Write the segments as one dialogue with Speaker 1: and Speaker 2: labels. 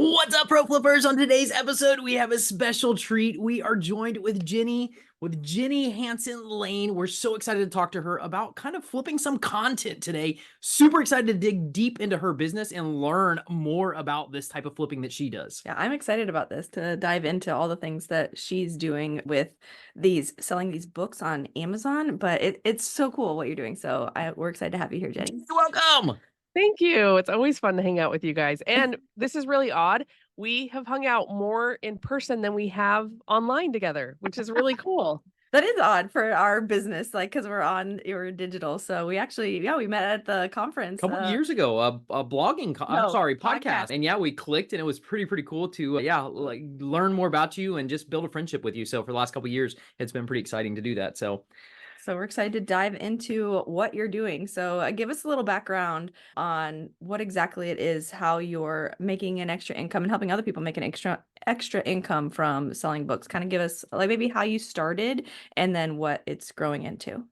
Speaker 1: What's up, Pro Flippers? On today's episode, we have a special treat. We are joined with Jenny Hansen Lane. We're so excited to talk to her about kind of flipping some content today. Super excited to dig deep into her business and learn more about this type of flipping that she does.
Speaker 2: Yeah, I'm excited about this to dive into all the things that she's doing with selling these books on Amazon, but it's so cool what you're doing. So we're excited to have you here, Jenny.
Speaker 1: You're welcome.
Speaker 3: Thank you. It's always fun to hang out with you guys. And this is really odd. We have hung out more in person than we have online together, which is really cool.
Speaker 2: That is odd for our business, like because we're digital. So we met at the conference
Speaker 1: A couple years ago, a blogging, podcast. And we clicked, and it was pretty cool to, learn more about you and just build a friendship with you. So for the last couple of years, it's been pretty exciting to do that. So
Speaker 2: we're excited to dive into what you're doing. So give us a little background on what exactly it is, how you're making an extra income and helping other people make an extra income from selling books. Kind of give us like maybe how you started and then what it's growing into.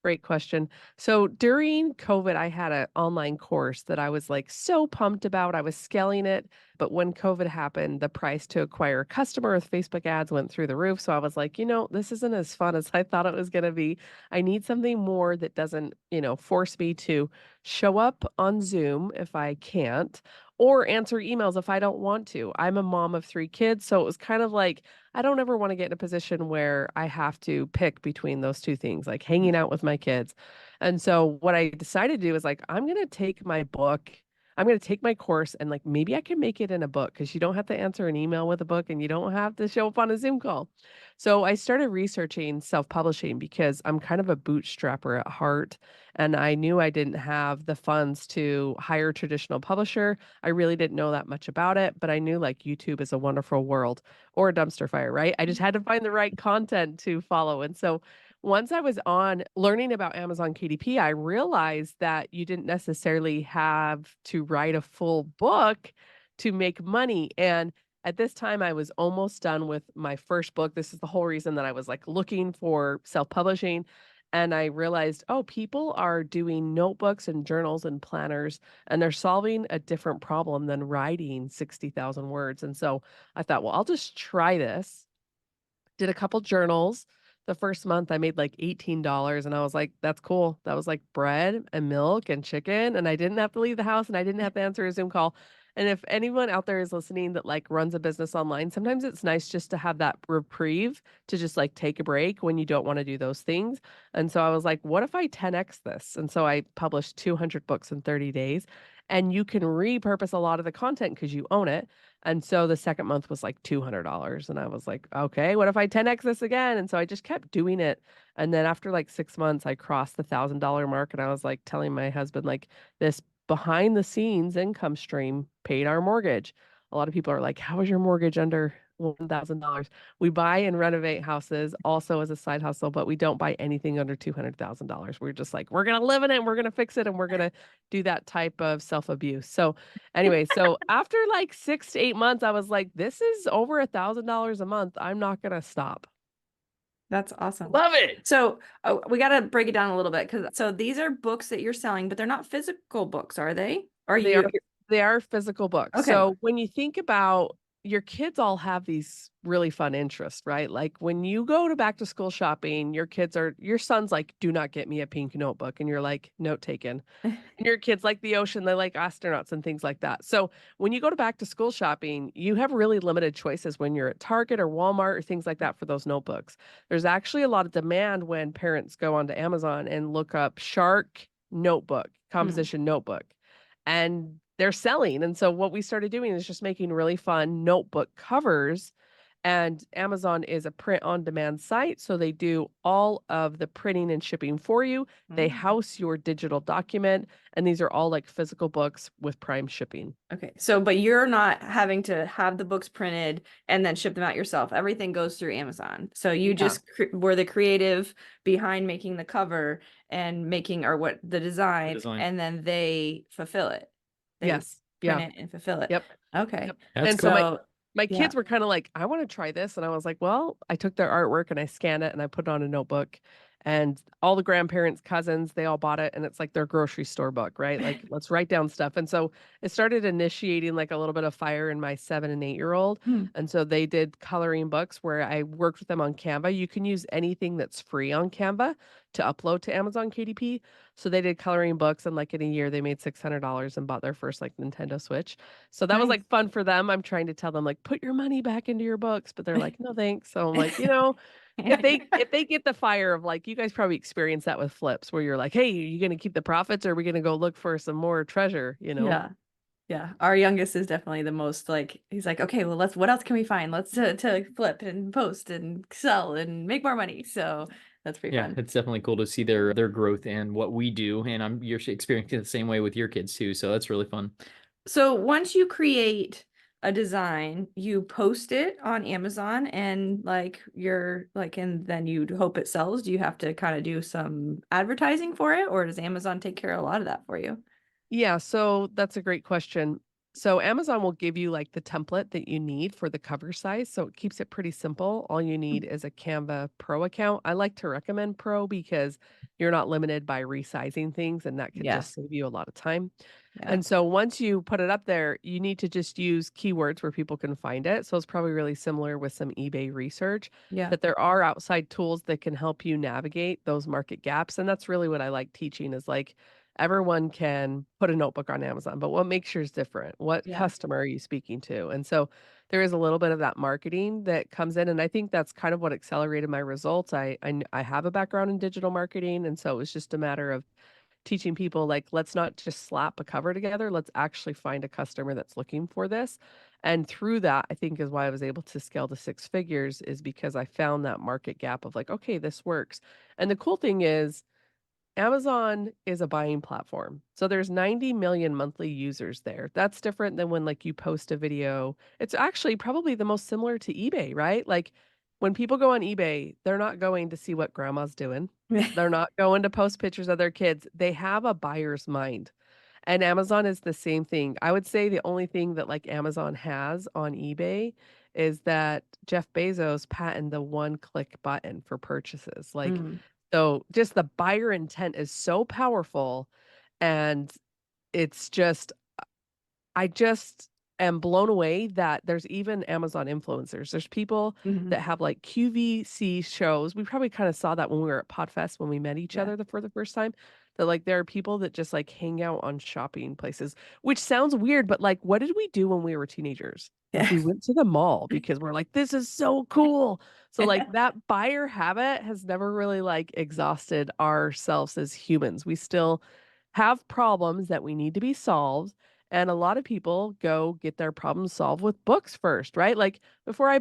Speaker 3: Great question. So during COVID, I had an online course that I was like so pumped about. I was scaling it. But when COVID happened, the price to acquire a customer with Facebook ads went through the roof. So I was like, this isn't as fun as I thought it was going to be. I need something more that doesn't, force me to show up on Zoom if I can't or answer emails if I don't want to. I'm a mom of 3 kids. So it was kind of like, I don't ever want to get in a position where I have to pick between those 2 things, like hanging out with my kids. And so what I decided to do is like, I'm going to take my course and like maybe I can make it in a book because you don't have to answer an email with a book and you don't have to show up on a Zoom call. So I started researching self-publishing because I'm kind of a bootstrapper at heart. And I knew I didn't have the funds to hire a traditional publisher. I really didn't know that much about it, but I knew like YouTube is a wonderful world or a dumpster fire, right? I just had to find the right content to follow. And so once I was on learning about Amazon KDP, I realized that you didn't necessarily have to write a full book to make money. And at this time, I was almost done with my first book. This is the whole reason that I was like looking for self-publishing. And I realized, oh, people are doing notebooks and journals and planners, and they're solving a different problem than writing 60,000 words. And so I thought, well, I'll just try this. Did a couple journals. The first month I made like $18 and I was like, that's cool. That was like bread and milk and chicken. And I didn't have to leave the house and I didn't have to answer a Zoom call. And if anyone out there is listening that like runs a business online, sometimes it's nice just to have that reprieve to just like take a break when you don't want to do those things. And so I was like, what if I 10x this? And so I published 200 books in 30 days and you can repurpose a lot of the content because you own it. And so the second month was like $200. And I was like, okay, what if I 10x this again? And so I just kept doing it. And then after like 6 months, I crossed the $1,000 mark. And I was like telling my husband, like, this behind the scenes income stream paid our mortgage. A lot of people are like, how is your mortgage under $1,000? We buy and renovate houses also as a side hustle, but we don't buy anything under $200,000. We're just like, we're going to live in it and we're going to fix it and we're going to do that type of self-abuse. So anyway, so after like 6 to 8 months, I was like, this is over $1,000 a month. I'm not going to stop.
Speaker 2: That's awesome.
Speaker 1: Love it.
Speaker 2: So we got to break it down a little bit so these are books that you're selling, but they're not physical books, are they?
Speaker 3: They are physical books.
Speaker 2: Okay.
Speaker 3: So when you think about your kids all have these really fun interests, right? Like when you go to back to school shopping, your son's like, do not get me a pink notebook. And you're like, note taken. And your kids like the ocean, they like astronauts and things like that. So when you go to back to school shopping, you have really limited choices when you're at Target or Walmart or things like that for those notebooks. There's actually a lot of demand when parents go onto Amazon and look up shark notebook, composition notebook. And they're selling. And so what we started doing is just making really fun notebook covers. And Amazon is a print on demand site. So they do all of the printing and shipping for you. They house your digital document. And these are all like physical books with Prime shipping.
Speaker 2: Okay. So, but you're not having to have the books printed and then ship them out yourself. Everything goes through Amazon. So you just were the creative behind making the cover and the design, and then they fulfill it. They print it and fulfill it.
Speaker 3: Yep.
Speaker 2: Okay.
Speaker 3: Yep.
Speaker 1: That's
Speaker 3: and
Speaker 1: cool.
Speaker 3: So my kids were kind of like, I want to try this. And I was like, well, I took their artwork and I scanned it and I put it on a notebook And all the grandparents, cousins, they all bought it, and it's like their grocery store book, right? Like, let's write down stuff. And so it started initiating like a little bit of fire in my 7 and 8-year-old.
Speaker 2: Mm,
Speaker 3: And so they did coloring books where I worked with them on Canva. You can use anything that's free on Canva to upload to Amazon KDP. So they did coloring books, and like in a year they made $600 and bought their first like Nintendo Switch. So that was
Speaker 2: nice.
Speaker 3: like fun for them. I'm trying to tell them like put your money back into your books, but they're like, "No, thanks." So I'm like, if they get the fire of like you guys probably experience that with flips where you're like, "Hey, are you gonna keep the profits or are we gonna go look for some more treasure?"
Speaker 2: Yeah. Yeah. Our youngest is definitely the most like, he's like, okay, well, what else can we find? Let's to flip and post and sell and make more money. So that's pretty
Speaker 1: Yeah,
Speaker 2: fun.
Speaker 1: it's definitely cool to see their growth and what we do, and you're experiencing the same way with your kids too. So that's really fun.
Speaker 2: So once you create a design, you post it on Amazon and like and then you'd hope it sells. Do you have to kind of do some advertising for it, or does Amazon take care of a lot of that for you?
Speaker 3: Yeah, so that's a great question. So Amazon will give you like the template that you need for the cover size. So it keeps it pretty simple. All you need is a Canva Pro account. I like to recommend Pro because you're not limited by resizing things, and that could
Speaker 2: Yeah.
Speaker 3: just save you a lot of time.
Speaker 2: Yeah.
Speaker 3: And so once you put it up there, you need to just use keywords where people can find it. So it's probably really similar with some eBay research
Speaker 2: Yeah.
Speaker 3: that there are outside tools that can help you navigate those market gaps. And that's really what I like teaching is like everyone can put a notebook on Amazon, but what makes yours different? What
Speaker 2: Yeah.
Speaker 3: customer are you speaking to? And so there is a little bit of that marketing that comes in. And I think that's kind of what accelerated my results. I have a background in digital marketing. And so it was just a matter of teaching people like let's not just slap a cover together, let's actually find a customer that's looking for this. And through that, I think is why I was able to scale to 6 figures is because I found that market gap of like, okay, this works. And the cool thing is Amazon is a buying platform. So there's 90 million monthly users there. That's different than when like you post a video. It's actually probably the most similar to eBay, right? Like when people go on eBay, they're not going to see what grandma's doing. They're not going to post pictures of their kids. They have a buyer's mind. And Amazon is the same thing. I would say the only thing that like Amazon has on eBay is that Jeff Bezos patented the one-click button for purchases. Like
Speaker 2: Mm,
Speaker 3: so just the buyer intent is so powerful and it's just I just am blown away that there's even Amazon influencers. There's people
Speaker 2: mhm.
Speaker 3: that have like QVC shows. We probably kind of saw that when we were at Podfest when we met each
Speaker 2: Yeah.
Speaker 3: other for the first time. That like there are people that just like hang out on shopping places, which sounds weird, but like what did we do when we were teenagers? Like
Speaker 2: Yeah.
Speaker 3: we went to the mall because we're like, this is so cool. So like that buyer habit has never really like exhausted ourselves as humans. We still have problems that we need to be solved and a lot of people go get their problems solved with books first, right? Like before I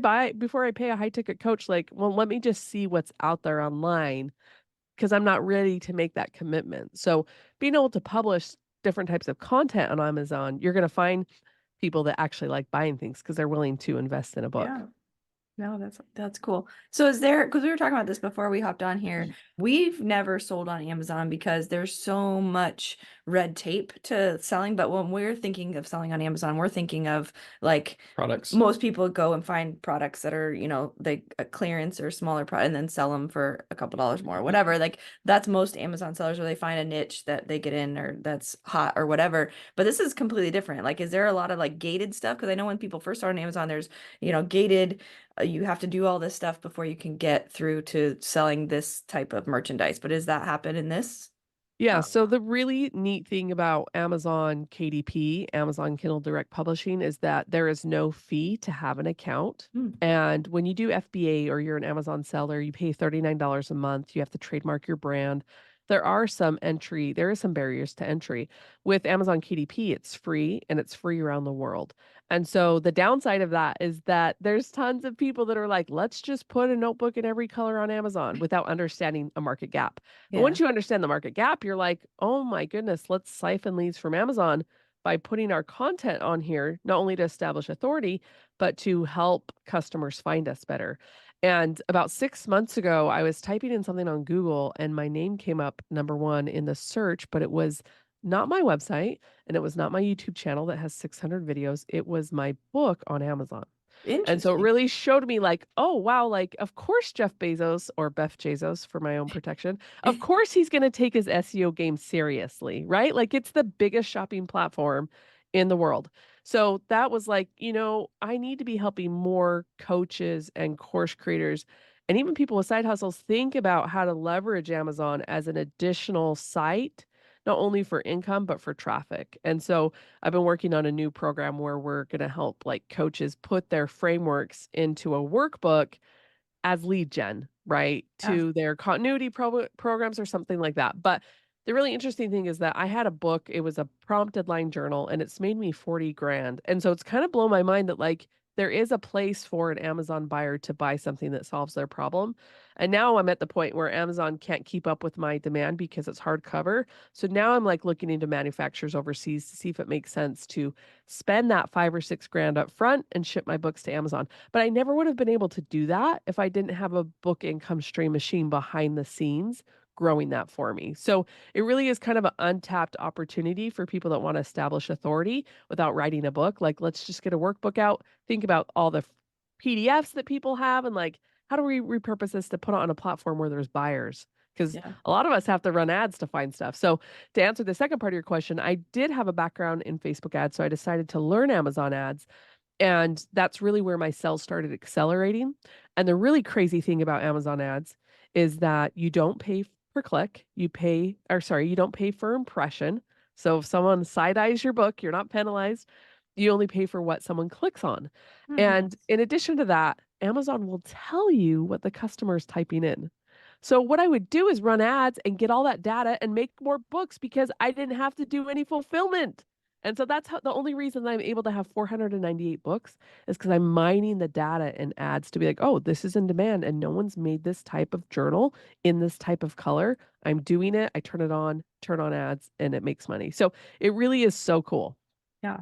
Speaker 3: pay a high ticket coach, like, well, let me just see what's out there online because I'm not ready to make that commitment. So being able to publish different types of content on Amazon, you're going to find people that actually like buying things because they're willing to invest in a book.
Speaker 2: Yeah. No, that's cool. So is there, because we were talking about this before we hopped on here, we've never sold on Amazon because there's so much red tape to selling. But when we're thinking of selling on Amazon, we're thinking of like
Speaker 1: Products.
Speaker 2: most people go and find products that are, they a clearance or smaller product and then sell them for a couple dollars more, whatever. Like that's most Amazon sellers where they find a niche that they get in or that's hot or whatever. But this is completely different. Like, is there a lot of like gated stuff? Because I know when people first start on Amazon, there's, gated you have to do all this stuff before you can get through to selling this type of merchandise. But does that happen in this?
Speaker 3: Yeah,
Speaker 2: Oh,
Speaker 3: so the really neat thing about Amazon KDP, Amazon Kindle Direct Publishing, is that there is no fee to have an account.
Speaker 2: hmm,
Speaker 3: And when you do FBA or you're an Amazon seller, you pay $39 a month. You have to trademark your brand. There is some barriers to entry. With Amazon KDP, it's free and it's free around the world. And so the downside of that is that there's tons of people that are like, let's just put a notebook in every color on Amazon without understanding a market gap. But
Speaker 2: yeah,
Speaker 3: once you understand the market gap, you're like, oh my goodness, let's siphon leads from Amazon by putting our content on here, not only to establish authority, but to help customers find us better. And about 6 months ago, I was typing in something on Google and my name came up number one in the search, but it was not my website and it was not my YouTube channel that has 600 videos. It was my book on Amazon. And so it
Speaker 2: Interesting.
Speaker 3: really showed me like, oh, wow, like, of course, Jeff Bezos or Beth Bezos for my own protection, of course, he's going to take his SEO game seriously, right? Like, it's the biggest shopping platform in the world. So that was like, I need to be helping more coaches and course creators and even people with side hustles think about how to leverage Amazon as an additional site, not only for income, but for traffic. And so I've been working on a new program where we're going to help like coaches put their frameworks into a workbook as lead gen, right?
Speaker 2: Yeah.
Speaker 3: To their continuity programs or something like that. But the really interesting thing is that I had a book, it was a prompt deadline journal, and it's made me 40 grand. And so it's kind of blown my mind that like there is a place for an Amazon buyer to buy something that solves their problem. And now I'm at the point where Amazon can't keep up with my demand because it's hardcover. So now I'm like looking into manufacturers overseas to see if it makes sense to spend that 5 or 6 grand up front and ship my books to Amazon. But I never would have been able to do that if I didn't have a book income stream machine behind the scenes growing that for me. So it really is kind of an untapped opportunity for people that want to establish authority without writing a book. Like, let's just get a workbook out, think about all the PDFs that people have, and like, how do we repurpose this to put it on a platform where there's buyers? Because
Speaker 2: Yeah.
Speaker 3: a lot of us have to run ads to find stuff. So to answer the second part of your question, I did have a background in Facebook ads, so I decided to learn Amazon ads. And that's really where my sales started accelerating. And the really crazy thing about Amazon ads is that you don't pay per click, you don't pay for impression. So if someone side eyes your book, you're not penalized. You only pay for what someone clicks on. And
Speaker 2: Nice.
Speaker 3: in addition to that, Amazon will tell you what the customer is typing in. So what I would do is run ads and get all that data and make more books because I didn't have to do any fulfillment. And so that's how the only reason that I'm able to have 498 books is because I'm mining the data and ads to be like, oh, this is in demand and no one's made this type of journal in this type of color. I'm doing it. I turn on ads, and it makes money. So it really is so cool.
Speaker 2: Yeah.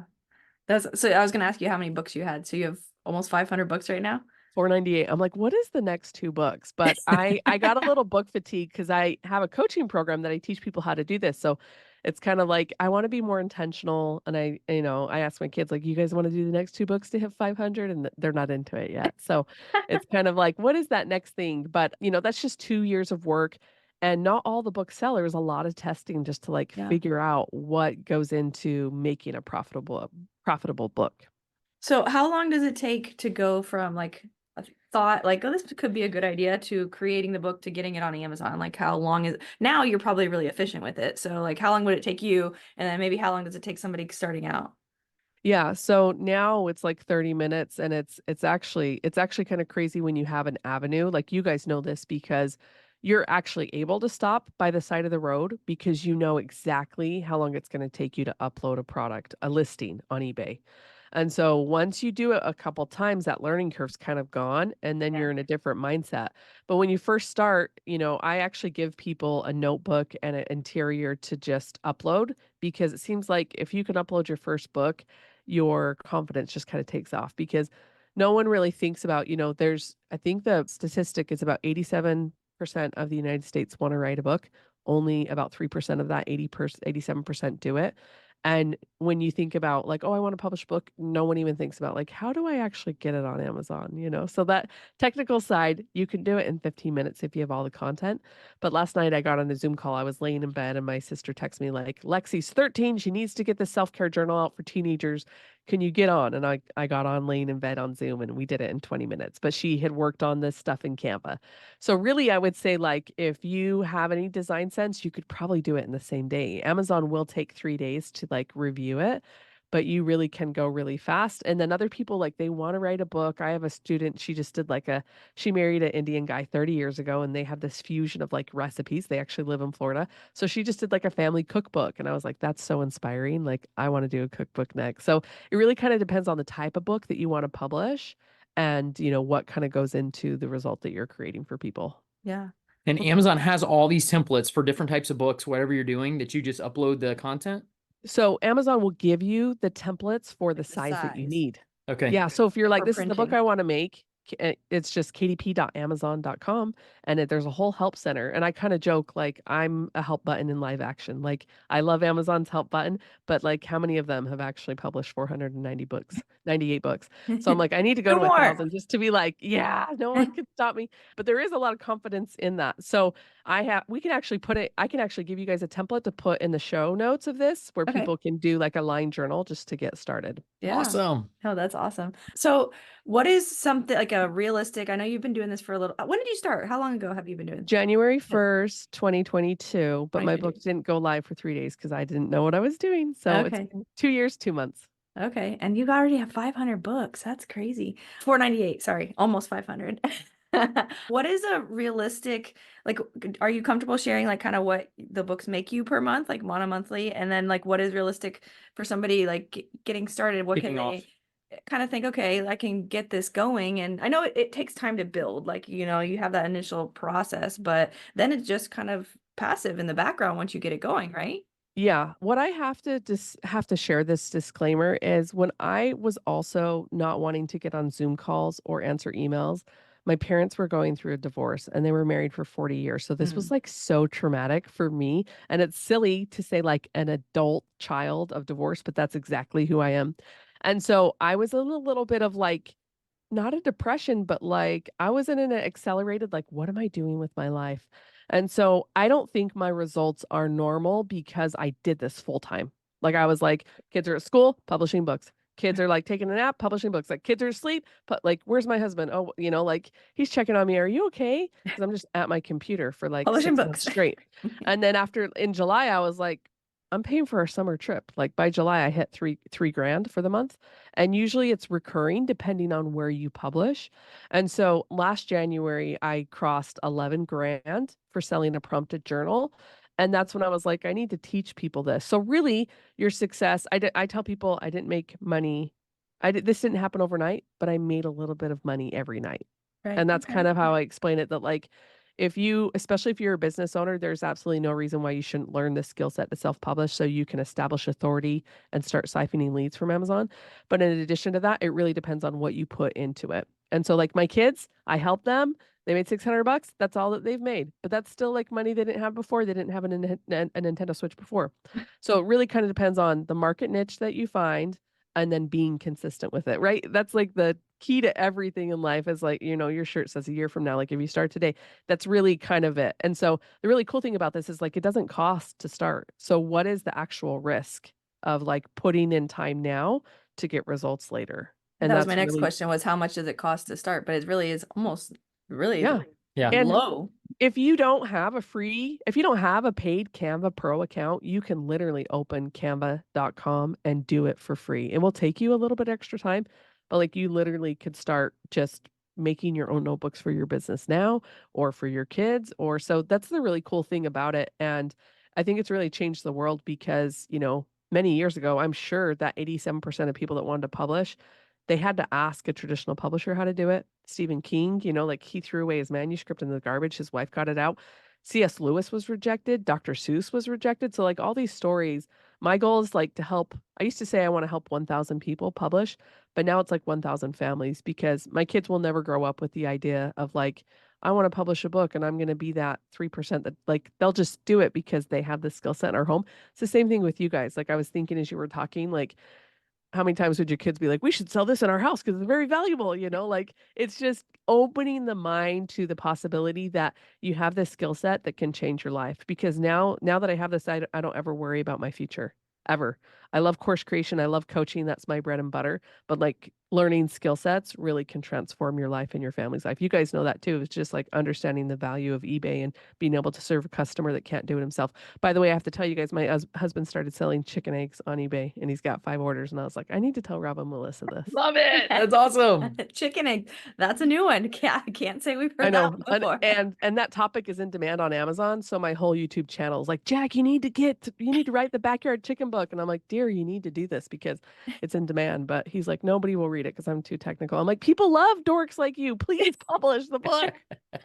Speaker 2: So I was gonna ask you how many books you had. So you have almost 500 books right now?
Speaker 3: 498. I'm like, what is the next 2 books? But I got a little book fatigue because I have a coaching program that I teach people how to do this. So it's kind of like I want to be more intentional. And I ask my kids, like, you guys want to do the next 2 books to hit 500? And they're not into it yet. So it's kind of like, what is that next thing? But that's just 2 years of work. And not all the booksellers, a lot of testing just to like
Speaker 2: Yeah.
Speaker 3: figure out what goes into making a profitable book.
Speaker 2: So how long does it take to go from like a thought like, oh, this could be a good idea to creating the book to getting it on Amazon? Like how long is now you're probably really efficient with it. So like how long would it take you? And then maybe how long does it take somebody starting out?
Speaker 3: Yeah, so now it's like 30 minutes and it's actually kind of crazy when you have an avenue. Like you guys know this because you're actually able to stop by the side of the road because you know exactly how long it's going to take you to upload a product, a listing on eBay. And so once you do it a couple times, that learning curve's kind of gone and then
Speaker 2: Yeah.
Speaker 3: you're in a different mindset. But when you first start, I actually give people a notebook and an interior to just upload because it seems like if you can upload your first book, your confidence just kind of takes off because no one really thinks about, I think the statistic is about 87% of the United States want to write a book. Only about 3% of that 87% do it. And when you think about like, oh, I want to publish a book, no one even thinks about like, how do I actually get it on Amazon? So that technical side, you can do it in 15 minutes if you have all the content. But last night I got on a Zoom call. I was laying in bed and my sister texted me like, Lexi's 13. She needs to get the self-care journal out for teenagers. Can you get on? And I got on laying in bed on Zoom and we did it in 20 minutes. But she had worked on this stuff in Canva. So really, I would say like if you have any design sense, you could probably do it in the same day. Amazon will take 3 days to like review it, but you really can go really fast. And then other people like they want to write a book. I have a student, she just did she married an Indian guy 30 years ago and they have this fusion of like recipes. They actually live in Florida. So she just did like a family cookbook. And I was like, that's so inspiring. Like I want to do a cookbook next. So it really kind of depends on the type of book that you want to publish and what kind of goes into the result that you're creating for people.
Speaker 2: Yeah.
Speaker 1: And Amazon has all these templates for different types of books, whatever you're doing, that you just upload the content.
Speaker 3: So Amazon will give you the templates for the
Speaker 2: Like the
Speaker 3: size that you
Speaker 2: size
Speaker 3: need.
Speaker 1: Okay.
Speaker 3: Yeah, so if you're like,
Speaker 2: for
Speaker 3: this is the book
Speaker 2: printing.
Speaker 3: I want to make, It's just kdp.amazon.com, and there's a whole help center. And I kind of joke like I'm a help button in live action. Like I love Amazon's help button, but like how many of them have actually published 490 books, 98 books? So I'm like, I need to go
Speaker 2: Two
Speaker 3: to
Speaker 2: more.
Speaker 3: 1,000 just to be like, yeah, no one can stop me. But there is a lot of confidence in that. So we can actually I can actually give you guys a template to put in the show notes of this where
Speaker 2: Okay.
Speaker 3: people can do like a line journal just to get started.
Speaker 2: Yeah.
Speaker 1: Awesome.
Speaker 2: Oh, that's awesome. So what is something like a realistic, I know you've been doing this for a little, when did you start? How long ago have you been doing this?
Speaker 3: January
Speaker 2: Yeah.
Speaker 3: 1st, 2022, but my book
Speaker 2: 2022.
Speaker 3: didn't go live for 3 days because I didn't know what I was doing. So it's
Speaker 2: Okay.
Speaker 3: been 2 years, 2 months.
Speaker 2: Okay. And you already have 500 books. That's crazy. 498, sorry, almost 500. What is a realistic, like, are you comfortable sharing like kind of what the books make you per month, like monthly? And then like what is realistic for somebody like getting started? What can
Speaker 1: Kicking off.
Speaker 2: they kind of think, okay, I can get this going? And I know it takes time to build, like, you have that initial process, but then it's just kind of passive in the background once you get it going, right?
Speaker 3: Yeah, what I have to share this disclaimer is when I was also not wanting to get on Zoom calls or answer emails, my parents were going through a divorce and they were married for 40 years. So this was
Speaker 2: Mm.
Speaker 3: like so traumatic for me. And it's silly to say like an adult child of divorce, but that's exactly who I am. And so I was in a little bit of like, not a depression, but like I was in an accelerated, like, what am I doing with my life? And so I don't think my results are normal because I did this full time. Like I was like, kids are at school, publishing books. Kids are like taking a nap, publishing books. Like kids are asleep, but like, where's my husband? Oh, like he's checking on me. Are you okay? Because I'm just at my computer for like
Speaker 2: Publishing
Speaker 3: 6 months
Speaker 2: books.
Speaker 3: straight. And then in July, I was like, I'm paying for our summer trip. Like by July, I hit three grand for the month. And usually it's recurring depending on where you publish. And so last January, I crossed 11 grand for selling a prompted journal. And that's when I was like, I need to teach people this. So really, your success, I tell people I didn't make money. This didn't happen overnight, but I made a little bit of money every night.
Speaker 2: Right.
Speaker 3: And that's
Speaker 2: Okay.
Speaker 3: kind of how I explain it, that like especially if you're a business owner, there's absolutely no reason why you shouldn't learn this skill set to self-publish so you can establish authority and start siphoning leads from Amazon. But in addition to that, it really depends on what you put into it. And so like my kids, I help them. They made $600. That's all that they've made. But that's still like money they didn't have before. They didn't have a Nintendo Switch before. So it really kind of depends on the market niche that you find and then being consistent with it, right? That's like the key to everything in life is like, your shirt says a year from now, like if you start today, that's really kind of it. And so the really cool thing about this is like, it doesn't cost to start. So what is the actual risk of like putting in time now to get results later? And
Speaker 2: That was my
Speaker 3: that's
Speaker 2: next
Speaker 3: really,
Speaker 2: question, was how much does it cost to start? But it really is almost really
Speaker 1: Yeah.
Speaker 3: And
Speaker 2: low.
Speaker 3: if you don't have a paid Canva Pro account, you can literally open canva.com and do it for free. It will take you a little bit extra time, but like you literally could start just making your own notebooks for your business now or for your kids or so that's the really cool thing about it. And I think it's really changed the world because, many years ago, I'm sure that 87% of people that wanted to publish, they had to ask a traditional publisher how to do it. Stephen King, like he threw away his manuscript in the garbage. His wife got it out. C.S. Lewis was rejected. Dr. Seuss was rejected. So like all these stories, my goal is like to help. I used to say I want to help 1,000 people publish, but now it's like 1,000 families because my kids will never grow up with the idea of like, I want to publish a book and I'm going to be that 3% that like they'll just do it because they have the skill set in our home. It's the same thing with you guys. Like I was thinking as you were talking, like how many times would your kids be like, we should sell this in our house because it's very valuable, like it's just opening the mind to the possibility that you have this skill set that can change your life. Because now that I have this, I don't ever worry about my future ever. I love course creation. I love coaching. That's my bread and butter. But like learning skill sets really can transform your life and your family's life. You guys know that too. It's just like understanding the value of eBay and being able to serve a customer that can't do it himself. By the way, I have to tell you guys, my husband started selling chicken eggs on eBay and he's got 5 orders. And I was like, I need to tell Rob and Melissa this.
Speaker 1: Love it. That's awesome.
Speaker 2: Chicken egg. That's a new one. Can't say we've
Speaker 3: I
Speaker 2: heard
Speaker 3: know.
Speaker 2: that before.
Speaker 3: And that topic is in demand on Amazon. So my whole YouTube channel is like, Jack, you need to write the backyard chicken book. And I'm like, dear, you need to do this because it's in demand. But he's like, nobody will read it because I'm too technical. I'm like, people love dorks like you. Please publish the book.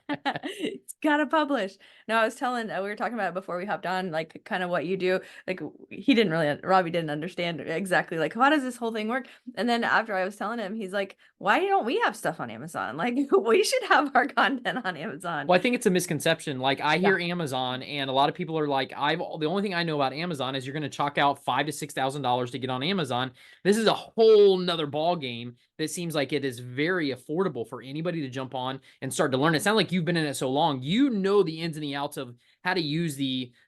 Speaker 2: It's gotta publish. No, I was telling, we were talking about it before we hopped on, like kind of what you do. Like Robbie didn't understand exactly like, how does this whole thing work? And then after I was telling him, he's like, why don't we have stuff on Amazon? Like we should have our content on Amazon.
Speaker 1: Well, I think it's a misconception. Like I hear Amazon, and a lot of people are like, the only thing I know about Amazon is you're going to chalk out $5,000 to $6,000 to get on Amazon. This is a whole nother ball game that seems like it is very affordable for anybody to jump on and start to learn. It sounds like you've been in it so long, you know the ins and the outs of how to use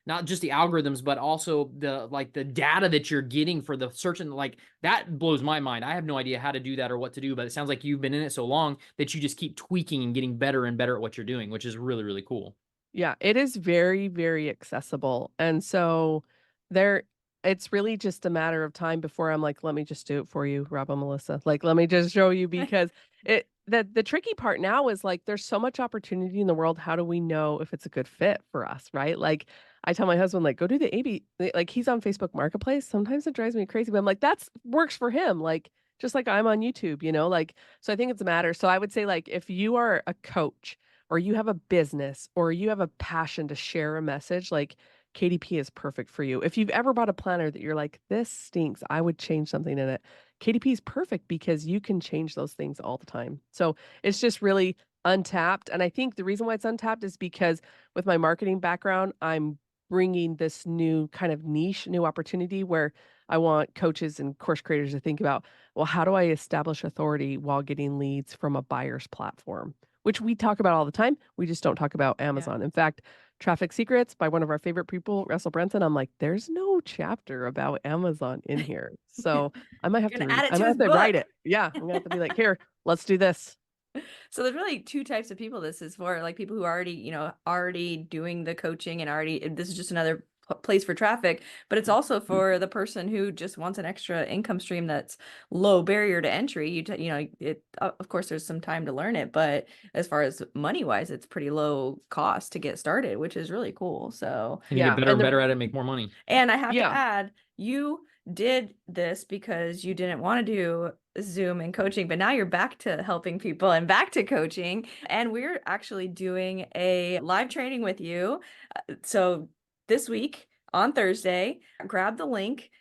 Speaker 1: not just the algorithms, but also the data that you're getting for the search, and like that blows my mind. I have no idea how to do that or what to do, but it sounds like you've been in it so long that you just keep tweaking and getting better and better at what you're doing, which is really, really cool.
Speaker 3: Yeah, it is very, very accessible. And so it's really just a matter of time before I'm like, let me just do it for you, Rob and Melissa. Like, let me just show you, because the tricky part now is like there's so much opportunity in the world. How do we know if it's a good fit for us? Right. Like I tell my husband, like, go do the AB, like he's on Facebook Marketplace. Sometimes it drives me crazy, but I'm like, that's works for him. Like, just like I'm on YouTube, like, so I think it's a matter. So I would say, like, if you are a coach or you have a business or you have a passion to share a message, like KDP is perfect for you. If you've ever bought a planner that you're like, this stinks, I would change something in it, KDP is perfect because you can change those things all the time. So it's just really untapped. And I think the reason why it's untapped is because with my marketing background, I'm bringing this new kind of niche, new opportunity where I want coaches and course creators to think about, well, how do I establish authority while getting leads from a buyer's platform? Which we talk about all the time. We just don't talk about Amazon. In fact, Traffic Secrets by one of our favorite people, Russell Brunson, I'm like, there's no chapter about Amazon in here. So I might have to
Speaker 2: add it
Speaker 3: I
Speaker 2: to
Speaker 3: might
Speaker 2: his
Speaker 3: have to write
Speaker 2: book.
Speaker 3: it. Yeah, I'm gonna have to be like, here, let's do this.
Speaker 2: So there's really two types of people this is for, like people who are already doing the coaching and this is just another place for traffic, but it's also for the person who just wants an extra income stream that's low barrier to entry. Of course there's some time to learn it, but as far as money wise, it's pretty low cost to get started, which is really cool. So
Speaker 1: And you get better and better at it, make more money.
Speaker 2: And I have to add, you did this because you didn't want to do Zoom and coaching, but now you're back to helping people and back to coaching. And we're actually doing a live training with you. So this week on Thursday, grab the link.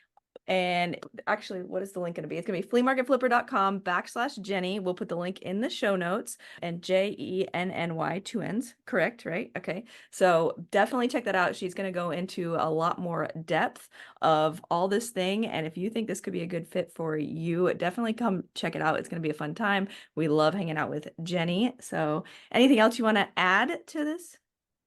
Speaker 2: And actually, what is the link going to be? It's going to be fleamarketflipper.com/Jenny. We'll put the link in the show notes, and JENNY, 2 N's, correct, right? Okay. So definitely check that out. She's going to go into a lot more depth of all this thing. And if you think this could be a good fit for you, definitely come check it out. It's going to be a fun time. We love hanging out with Jenny. So anything else you want to add to this?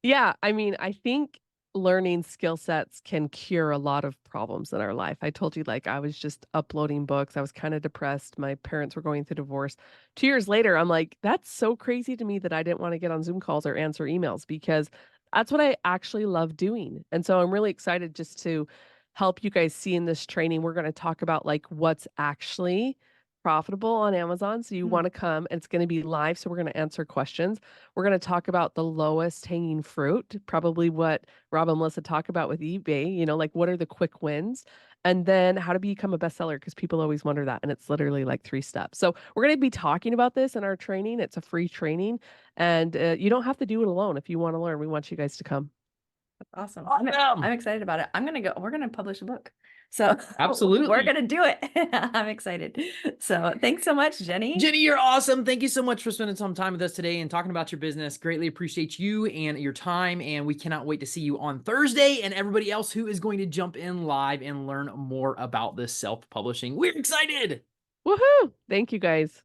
Speaker 3: Yeah, I mean, I think learning skill sets can cure a lot of problems in our life. I told you, like, I was just uploading books. I was kind of depressed. My parents were going through divorce. 2 years later, I'm like, that's so crazy to me that I didn't want to get on Zoom calls or answer emails because that's what I actually love doing. And so I'm really excited just to help you guys see in this training. We're going to talk about like what's actually profitable on Amazon. So you want to come, and it's going to be live. So we're going to answer questions. We're going to talk about the lowest hanging fruit, probably what Rob and Melissa talk about with eBay, like what are the quick wins? And then how to become a bestseller, because people always wonder that. And it's literally like 3 steps. So we're going to be talking about this in our training. It's a free training, and you don't have to do it alone. If you want to learn, we want you guys to come.
Speaker 2: Awesome. I'm excited about it. We're going to publish a book. So
Speaker 1: absolutely,
Speaker 2: we're going to do it. I'm excited. So thanks so much, Jenny.
Speaker 1: Jenny, you're awesome. Thank you so much for spending some time with us today and talking about your business. Greatly appreciate you and your time. And we cannot wait to see you on Thursday and everybody else who is going to jump in live and learn more about this self-publishing. We're excited.
Speaker 3: Woohoo! Thank you guys.